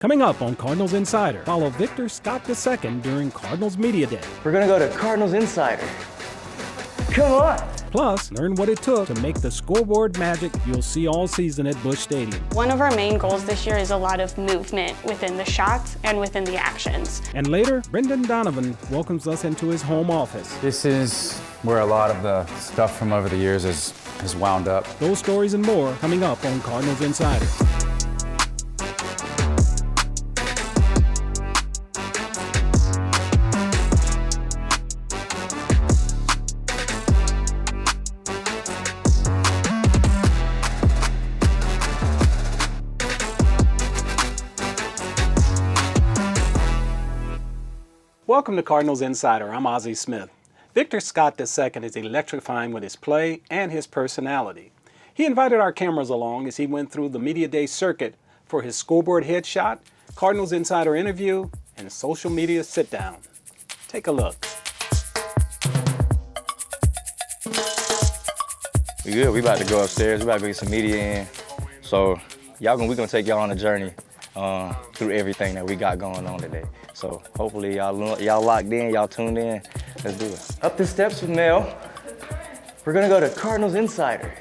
Coming up on Cardinals Insider, follow Victor Scott II during Cardinals Media Day. We're gonna go to Cardinals Insider. Come on! Plus, learn what it took to make the scoreboard magic you'll see all season at Busch Stadium. One of our main goals this year is a lot of movement within the shots and within the actions. And later, Donovan welcomes us into his home office. This is where a lot of the stuff from over the years is wound up. Those stories and more coming up on Cardinals Insider. Welcome to Cardinals Insider. I'm Ozzie Smith. Victor Scott II is electrifying with his play and his personality. He invited our cameras along as he went through the Media Day circuit for his scoreboard headshot, Cardinals Insider interview, and social media sit-down. Take a look. We good. We about to go upstairs. We about to go get some media in. So we gonna take y'all on a journey through everything that we got going on today. So hopefully y'all locked in, y'all tuned in. Let's do it. Up the steps with Mel. We're gonna go to Cardinals Insider.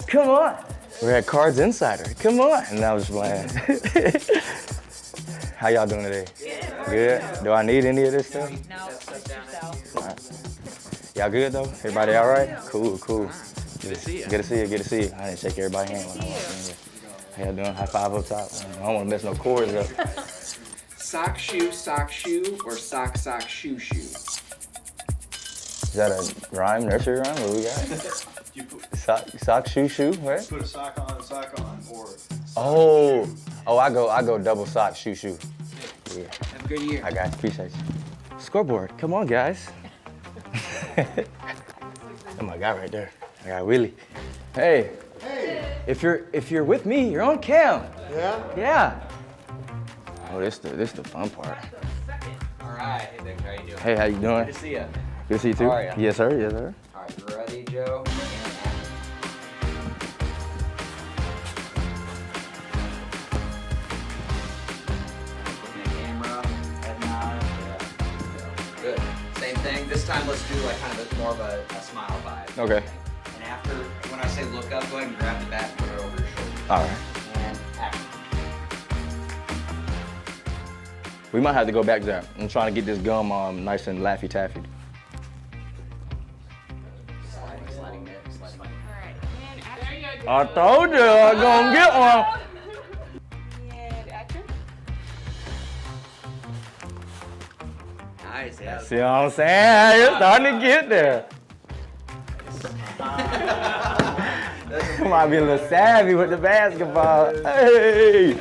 Come on. We're at Cards Insider. Come on. And I was playing. How y'all doing today? Good. Do I need any of this stuff? No. All right. Y'all good though? Everybody all right? Cool. Good to see you. Good to see you. I didn't shake everybody's hand when I walked in here. How y'all doing? High five up top. I don't want to mess no cords up. Sock, shoe, or sock, shoe. Is that a rhyme, nursery rhyme? What we got? Sock, shoe, right? Put a sock on, or I go double sock, shoe. Yeah. Have a good year. I got you. Appreciate you. Scoreboard. Come on, guys. Oh my God, right there. I got Willie. Hey. If you're with me, you're on cam. Yeah? Yeah. Oh, this the fun part. All right, hey Victor, how you doing? Hey, how you doing? Good to see you. Good to see you too. How are ya? Yes, sir. All right, you ready, Joe? Looking at camera, head nod. Yeah. Good. Same thing. This time, let's do like kind of more of a smile vibe. Okay. And after, when I say look up, go ahead and grab the bat and put it over your shoulder. All right. And action. We might have to go back to that. I'm trying to get this gum nice and Laffy Taffy. Sliding it. I told you I was gonna get one. And action. Nice, yeah. See what I'm saying? You're starting to get there. Might be a little savvy with the basketball. Hey!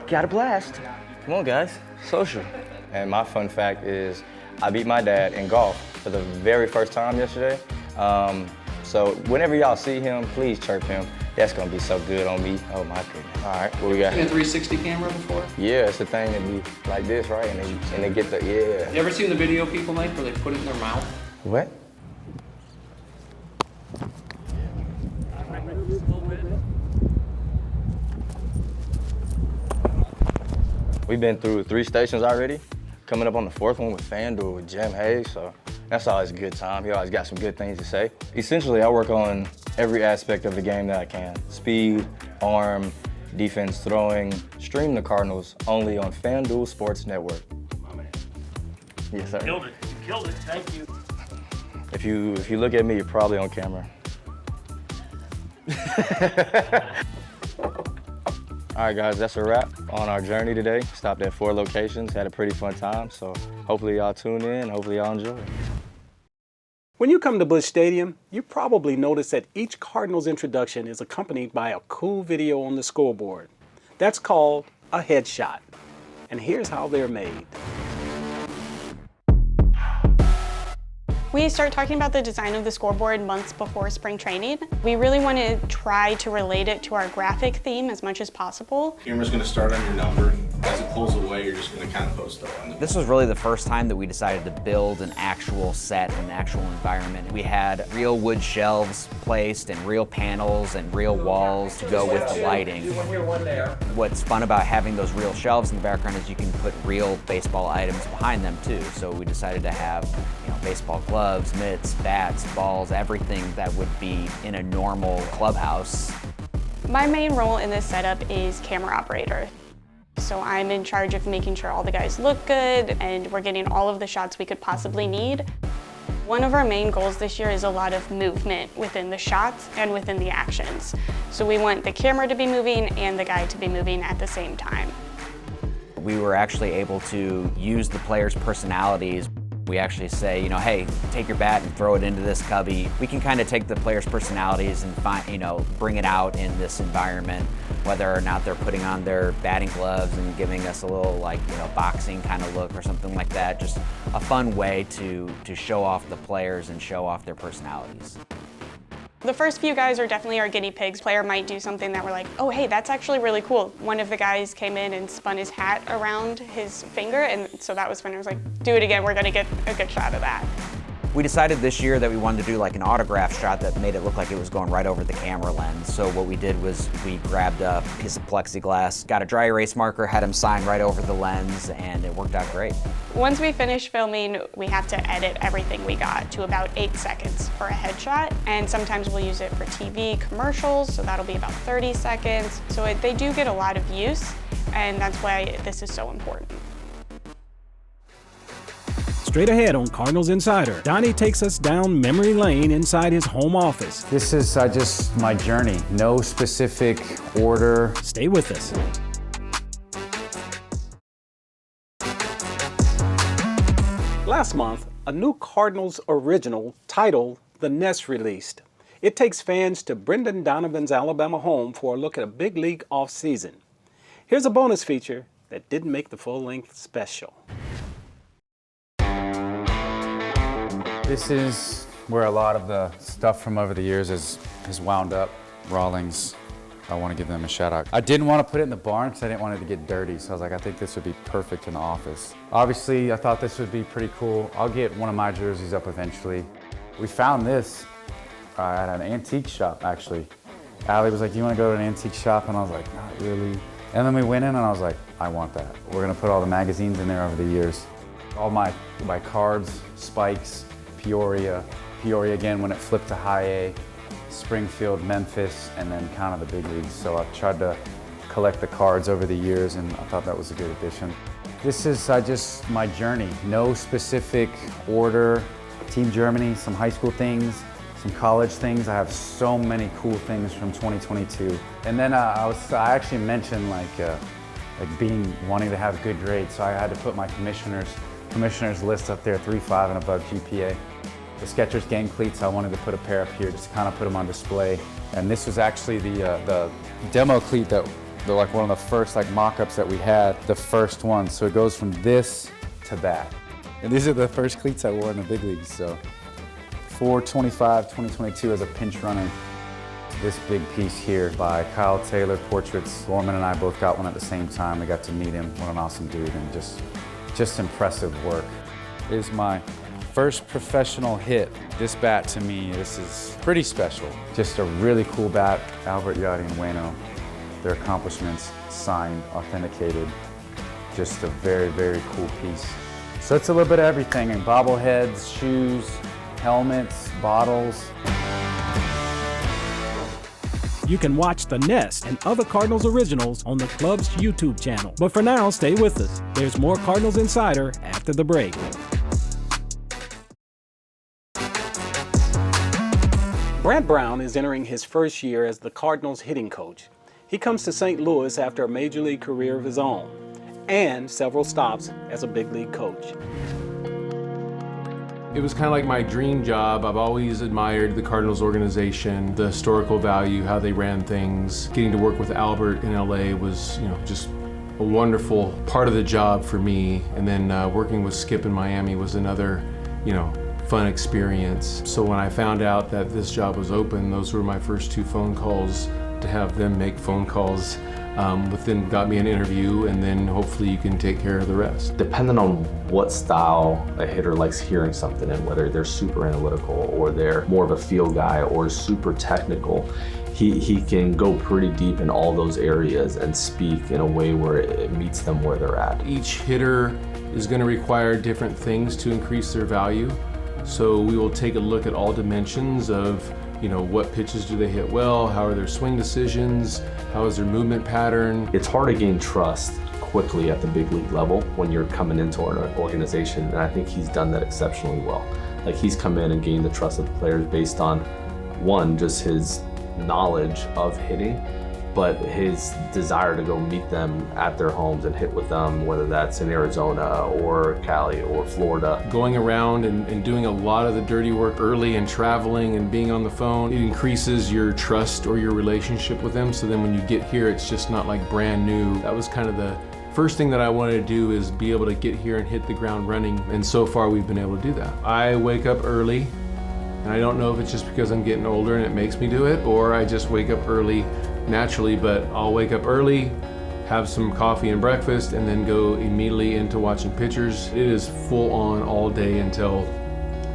Got a blast. Come on, guys. Social. And my fun fact is I beat my dad in golf for the very first time yesterday. So whenever y'all see him, please chirp him. That's gonna be so good on me. Oh my goodness. All right, what we got? You seen a 360 camera before? Yeah, it's the thing that be like this, right? And they get the, yeah. You ever seen the video people make where they put it in their mouth? What? We've been through 3 stations already. Coming up on the 4th one with FanDuel with Jim Hayes, so that's always a good time. He always got some good things to say. Essentially, I work on every aspect of the game that I can. Speed, arm, defense, throwing. Stream the Cardinals only on FanDuel Sports Network. My man. Yes, sir. Killed it. Thank you. If you look at me, you're probably on camera. All right, guys, that's a wrap on our journey today. Stopped at 4 locations, had a pretty fun time, so hopefully y'all tune in, hopefully y'all enjoy it. When you come to Busch Stadium, you probably notice that each Cardinals introduction is accompanied by a cool video on the scoreboard. That's called a headshot. And here's how they're made. We start talking about the design of the scoreboard months before spring training. We really want to try to relate it to our graphic theme as much as possible. Camera's gonna start on your number. As it pulls away, you're just gonna kind of post up on the This was really the first time that we decided to build an actual set, an actual environment. We had real wood shelves placed and real panels and real walls to go with the lighting. What's fun about having those real shelves in the background is you can put real baseball items behind them too. So we decided to have, baseball gloves, mitts, bats, balls, everything that would be in a normal clubhouse. My main role in this setup is camera operator. So I'm in charge of making sure all the guys look good and we're getting all of the shots we could possibly need. One of our main goals this year is a lot of movement within the shots and within the actions. So we want the camera to be moving and the guy to be moving at the same time. We were actually able to use the players' personalities. We actually say, hey, take your bat and throw it into this cubby. We can kind of take the players' personalities and bring it out in this environment, whether or not they're putting on their batting gloves and giving us a little boxing kind of look or something like that. Just a fun way to show off the players and show off their personalities. The first few guys are definitely our guinea pigs. Player might do something that we're like, oh, hey, that's actually really cool. One of the guys came in and spun his hat around his finger, and so that was fun. I was like, do it again, we're gonna get a good shot of that. We decided this year that we wanted to do like an autograph shot that made it look like it was going right over the camera lens. So what we did was we grabbed a piece of plexiglass, got a dry erase marker, had him sign right over the lens, and it worked out great. Once we finish filming, we have to edit everything we got to about 8 seconds for a headshot. And sometimes we'll use it for TV commercials, so that'll be about 30 seconds. So they do get a lot of use, and that's why this is so important. Straight ahead on Cardinals Insider, Donnie takes us down memory lane inside his home office. This is just my journey. No specific order. Stay with us. Last month, a new Cardinals original titled The Nest released. It takes fans to Brendan Donovan's Alabama home for a look at a big league offseason. Here's a bonus feature that didn't make the full-length special. This is where a lot of the stuff from over the years has wound up. Rawlings, I want to give them a shout out. I didn't want to put it in the barn because I didn't want it to get dirty, so I was like, I think this would be perfect in the office. Obviously, I thought this would be pretty cool. I'll get one of my jerseys up eventually. We found this at an antique shop, actually. Allie was like, do you want to go to an antique shop? And I was like, not really. And then we went in and I was like, I want that. We're going to put all the magazines in there over the years. All my cards, spikes, Peoria again when it flipped to high A, Springfield, Memphis, and then kind of the big leagues. So I've tried to collect the cards over the years and I thought that was a good addition. This is just my journey. No specific order. Team Germany, some high school things, some college things. I have so many cool things from 2022. And then I actually mentioned wanting to have good grades, so I had to put my commissioner's list up there, 3.5 and above GPA. The Skechers gang cleats, I wanted to put a pair up here just to kind of put them on display. And this was actually the demo cleat that they're like one of the first mock-ups that we had, the first one. So it goes from this to that. And these are the first cleats I wore in the big leagues. So 4/25, 2022 as a pinch runner. This big piece here by Kyle Taylor, Portraits. Gorman and I both got one at the same time. We got to meet him. What an awesome dude, and just impressive work. This is my first professional hit. This bat to me, this is pretty special. Just a really cool bat. Albert, Yachty, and Waino. Their accomplishments signed, authenticated. Just a very, very cool piece. So it's a little bit of everything, and bobbleheads, shoes, helmets, bottles. You can watch The Nest and other Cardinals originals on the club's YouTube channel. But for now, stay with us. There's more Cardinals Insider after the break. Brant Brown is entering his first year as the Cardinals hitting coach. He comes to St. Louis after a major league career of his own and several stops as a big league coach. It was kind of like my dream job. I've always admired the Cardinals organization, the historical value, how they ran things. Getting to work with Albert in LA was, just a wonderful part of the job for me. And then working with Skip in Miami was another, fun experience. So when I found out that this job was open, those were my first 2 phone calls to have them make phone calls. Within got me an interview, and then hopefully you can take care of the rest. Depending on what style a hitter likes hearing something in, whether they're super analytical or they're more of a feel guy or super technical, he can go pretty deep in all those areas and speak in a way where it meets them where they're at. Each hitter is going to require different things to increase their value. So we will take a look at all dimensions of, what pitches do they hit well, how are their swing decisions, how is their movement pattern. It's hard to gain trust quickly at the big league level when you're coming into an organization, and I think he's done that exceptionally well. Like, he's come in and gained the trust of the players based on, one, just his knowledge of hitting, but his desire to go meet them at their homes and hit with them, whether that's in Arizona or Cali or Florida. Going around and doing a lot of the dirty work early and traveling and being on the phone, it increases your trust or your relationship with them. So then when you get here, it's just not like brand new. That was kind of the first thing that I wanted to do, is be able to get here and hit the ground running. And so far we've been able to do that. I wake up early, and I don't know if it's just because I'm getting older and it makes me do it, or I just wake up early naturally, but I'll wake up early, have some coffee and breakfast, and then go immediately into watching pitchers. It is full on all day until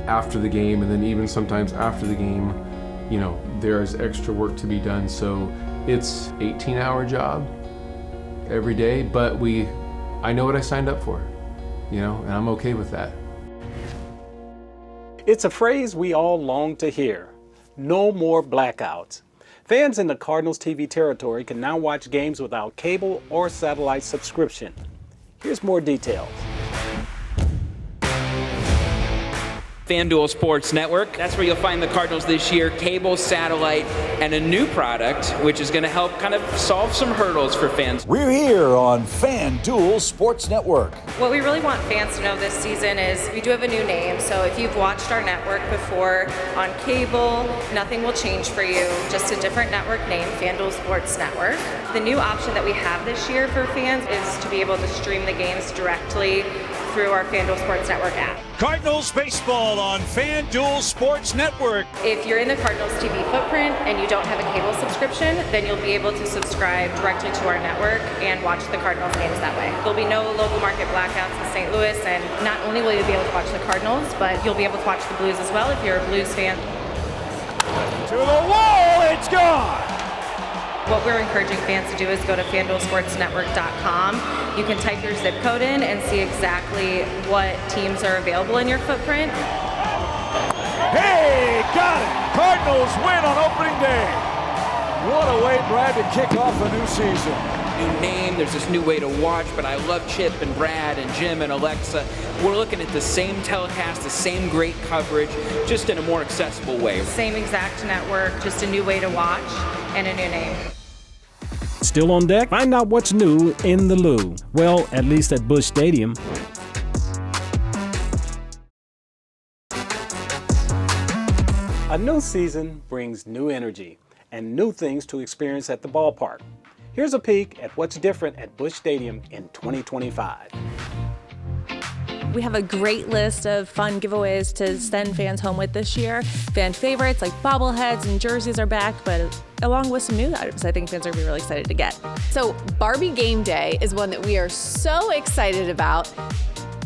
after the game, and then even sometimes after the game, there's extra work to be done. So it's 18-hour job every day, but I know what I signed up for, and I'm okay with that. It's a phrase we all long to hear. No more blackouts. Fans in the Cardinals TV territory can now watch games without cable or satellite subscription. Here's more details. FanDuel Sports Network. That's where you'll find the Cardinals this year, cable, satellite, and a new product, which is going to help kind of solve some hurdles for fans. We're here on FanDuel Sports Network. What we really want fans to know this season is we do have a new name, so if you've watched our network before on cable, nothing will change for you, just a different network name, FanDuel Sports Network. The new option that we have this year for fans is to be able to stream the games directly through our FanDuel Sports Network app. Cardinals baseball on FanDuel Sports Network. If you're in the Cardinals TV footprint and you don't have a cable subscription, then you'll be able to subscribe directly to our network and watch the Cardinals games that way. There'll be no local market blackouts in St. Louis, and not only will you be able to watch the Cardinals, but you'll be able to watch the Blues as well if you're a Blues fan. To the wall, it's gone! What we're encouraging fans to do is go to FanDuelSportsNetwork.com. You can type your zip code in and see exactly what teams are available in your footprint. Hey, got it! Cardinals win on opening day. What a way, Brad, to kick off a new season. New name, there's this new way to watch, but I love Chip and Brad and Jim and Alexa. We're looking at the same telecast, the same great coverage, just in a more accessible way. Same exact network, just a new way to watch and a new name. Still on deck? Find out what's new in the Lou. Well, at least at Busch Stadium. A new season brings new energy and new things to experience at the ballpark. Here's a peek at what's different at Busch Stadium in 2025. We have a great list of fun giveaways to send fans home with this year. Fan favorites like bobbleheads and jerseys are back, but along with some new items I think fans are going to be really excited to get. So Barbie Game Day is one that we are so excited about.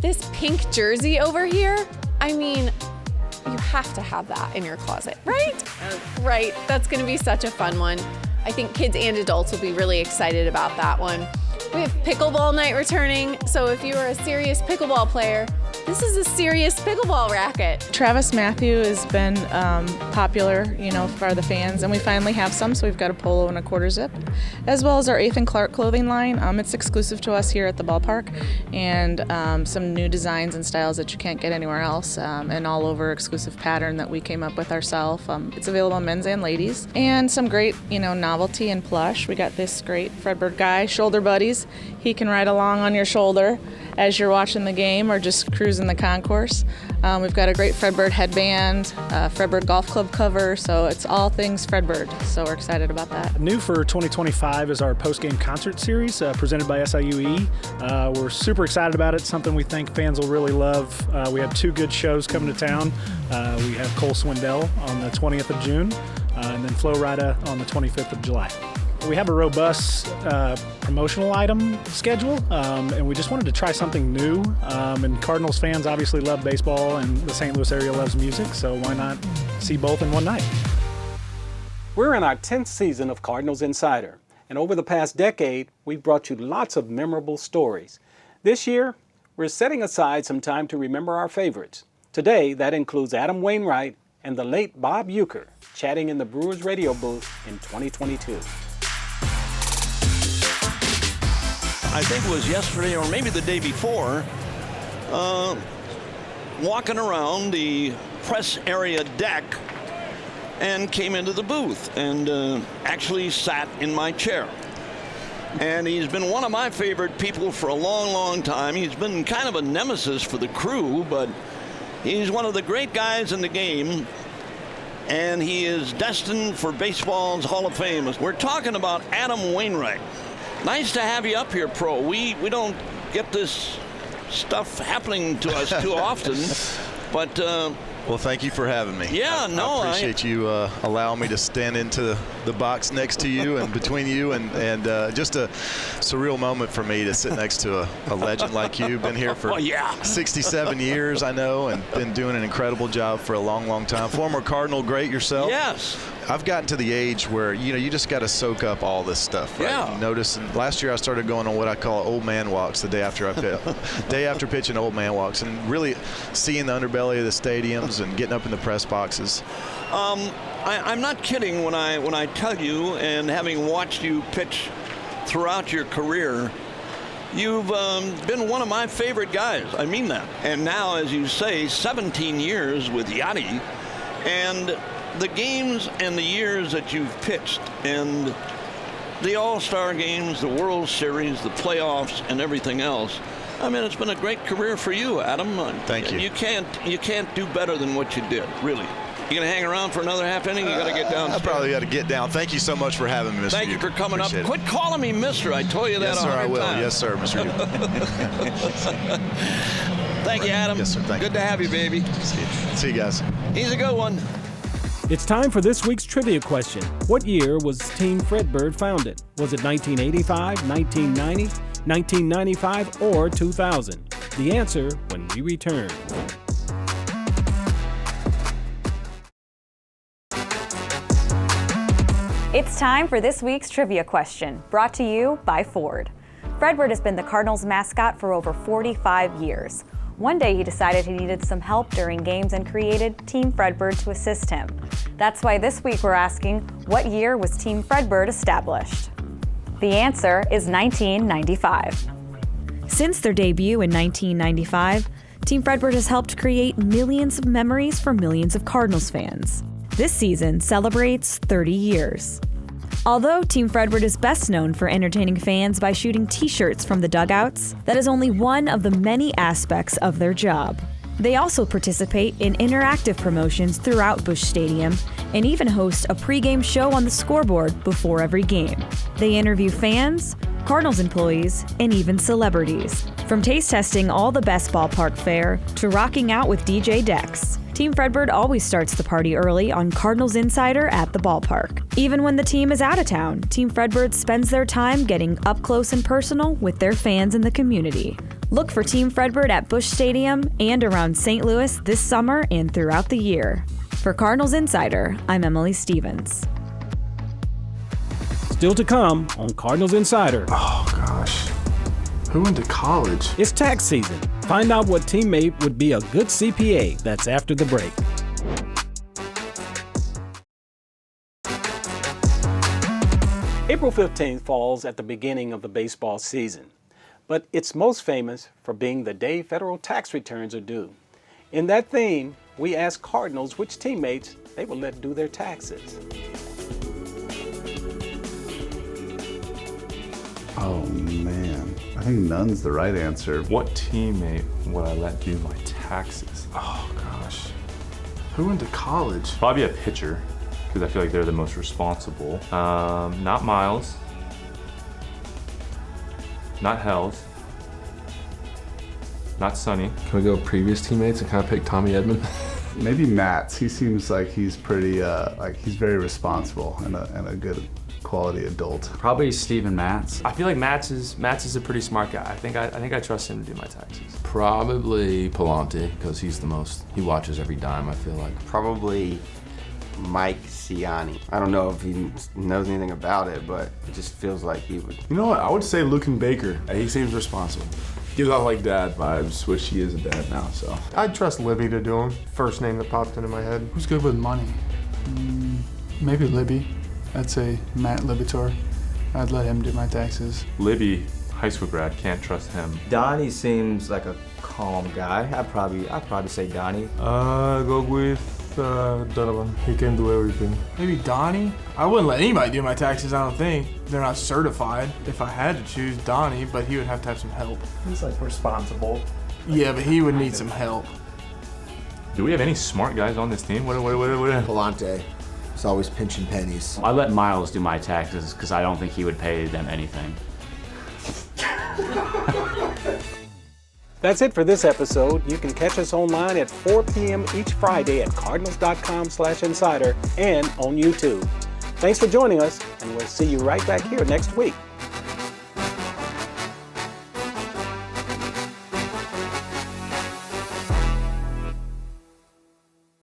This pink jersey over here, I mean, you have to have that in your closet, right? Right, that's going to be such a fun one. I think kids and adults will be really excited about that one. We have pickleball night returning, so if you are a serious pickleball player, this is a serious pickleball racket. Travis Matthew has been popular, for the fans, and we finally have some, so we've got a polo and a quarter zip, as well as our Ethan Clark clothing line. It's exclusive to us here at the ballpark, and some new designs and styles that you can't get anywhere else, and all over exclusive pattern that we came up with ourselves. It's available on men's and ladies, and some great, novelty and plush. We got this great Fredbird guy, Shoulder Buddies. He can ride along on your shoulder, as you're watching the game or just cruising the concourse. We've got a great Fredbird headband, Fredbird Golf Club cover, so it's all things Fredbird, so we're excited about that. New for 2025 is our post-game concert series presented by SIUE. We're super excited about it, something we think fans will really love. We have 2 good shows coming to town. We have Cole Swindell on the 20th of June, and then Flo Rida on the 25th of July. We have a robust promotional item schedule, and we just wanted to try something new. And Cardinals fans obviously love baseball, and the St. Louis area loves music, so why not see both in one night? We're in our 10th season of Cardinals Insider, and over the past decade, we've brought you lots of memorable stories. This year, we're setting aside some time to remember our favorites. Today, that includes Adam Wainwright and the late Bob Uecker chatting in the Brewers radio booth in 2022. I think it was yesterday or maybe the day before, walking around the press area deck and came into the booth and actually sat in my chair. And he's been one of my favorite people for a long, long time. He's been kind of a nemesis for the crew, but he's one of the great guys in the game, and he is destined for baseball's Hall of Fame. We're talking about Adam Wainwright. Nice to have you up here, Pro. We don't get this stuff happening to us too often, but well, thank you for having me. Yeah, I appreciate you allowing me to stand into the box next to you and between you, and just a surreal moment for me to sit next to a legend like you. Been here for 67 years, I know, and been doing an incredible job for a long, long time. Former Cardinal great yourself. Yes. I've gotten to the age where, you just got to soak up all this stuff, right? Yeah. You notice, and last year I started going on what I call old man walks the day after pitching old man walks, and really seeing the underbelly of the stadiums and getting up in the press boxes. I'm not kidding when I tell you, and having watched you pitch throughout your career, you've been one of my favorite guys. I mean that. And now, as you say, 17 years with Yachty, and the games and the years that you've pitched, and the All-Star games, the World Series, the playoffs, and everything else. I mean, it's been a great career for you, Adam. Thank you. You can't do better than what you did, really. You gonna hang around for another half inning? You gotta get down. I probably got to get down. Thank you so much for having me, Mr. Thank you for coming up. Appreciate it. Quit calling me Mr. I told you that Yes, sir, I 100 will. times. Yes, sir, Mr. Thank you, Adam. Yes, sir. Thank you. Good to have you, baby. See you guys. He's a good one. It's time for this week's trivia question. What year was Team Fredbird founded? Was it 1985, 1990, 1995, or 2000? The answer when we return. It's time for this week's trivia question, brought to you by Ford. Fredbird has been the Cardinals mascot for over 45 years. One day he decided he needed some help during games and created Team Fredbird to assist him. That's why this week we're asking, what year was Team Fredbird established? The answer is 1995. Since their debut in 1995, Team Fredbird has helped create millions of memories for millions of Cardinals fans. This season celebrates 30 years. Although Team Fredbird is best known for entertaining fans by shooting t-shirts from the dugouts, that is only one of the many aspects of their job. They also participate in interactive promotions throughout Busch Stadium and even host a pregame show on the Scoreboard before every game. They interview fans, Cardinals employees, and even celebrities. From taste testing all the best ballpark fare to rocking out with DJ Dex, Team Fredbird always starts the party early on Cardinals Insider at the ballpark. Even when the team is out of town, Team Fredbird spends their time getting up close and personal with their fans in the community. Look for Team Fredbird at Busch Stadium and around St. Louis this summer and throughout the year. For Cardinals Insider, I'm Emily Stevens. Still to come on Cardinals Insider. Oh, gosh. Who went to college? It's tax season. Find out what teammate would be a good CPA. That's after the break. April 15th falls at the beginning of the baseball season, but it's most famous for being the day federal tax returns are due. In that theme, we asked Cardinals which teammates they would let do their taxes. Oh man, I think none's the right answer. What teammate would I let do my taxes? Oh gosh. Who went to college? Probably a pitcher, because I feel like they're the most responsible. Not Miles. Not Hells. Not Sonny. Can we go previous teammates and kind of pick Tommy Edman? Maybe Matt's. He seems like he's pretty, he's very responsible and a good quality adult. Probably Steven Matz. I feel like Matz is a pretty smart guy. I think I trust him to do my taxes. Probably Palante, because he watches every dime, I feel like. Probably Mike Ciani. I don't know if he knows anything about it, but it just feels like he would. You know what? I would say Lucan Baker. He seems responsible. Gives off like dad vibes, which he is a dad now, so. I'd trust Libby to do them. First name that popped into my head. Who's good with money? Maybe Libby. I'd say Matt Libitor. I'd let him do my taxes. Libby, high school grad, can't trust him. Donnie seems like a calm guy. I'd probably say Donnie. Go with Donovan. He can do everything. Maybe Donnie? I wouldn't let anybody do my taxes, I don't think. They're not certified. If I had to choose Donnie, but he would have to have some help. He's like responsible. Yeah, but he would need some help. Do we have any smart guys on this team? What? Palante. He's always pinching pennies. I let Miles do my taxes because I don't think he would pay them anything. That's it for this episode. You can catch us online at 4 p.m. each Friday at cardinals.com/insider and on YouTube. Thanks for joining us, and we'll see you right back here next week.